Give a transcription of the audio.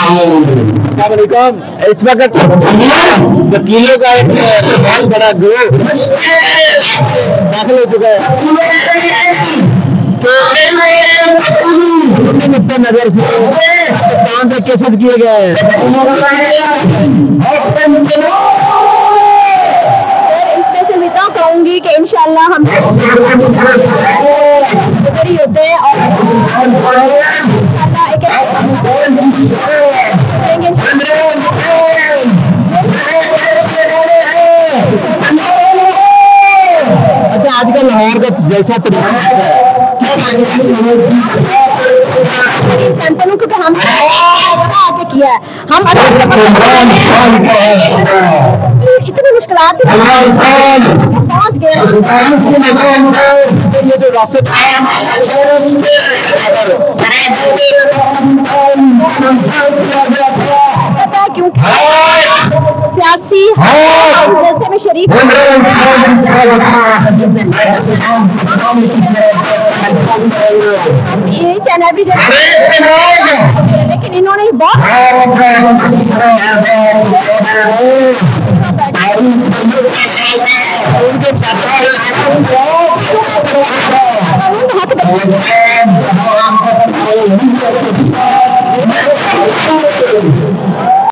السلام علیکم. اس وقت وکیلوں کا ایک بہت بڑا گروہ داخل ہو چکا ہے نقطۂ نظر سے پاکستان سے کیسٹ کیے گئے ہیں. کہوں گی کہ انشاءاللہ ہم ہی ہوتے ہیں اور اچھا آج کل لاہور کا جیسا سینٹروں کیونکہ ہم آگے کیا ہے ہم اتنی مشکلات پہنچ گئے یہ جو راستہ کیونکہ سیاسی جیسے میں شریف یہی چینل بھی لیکن انہوں نے بہت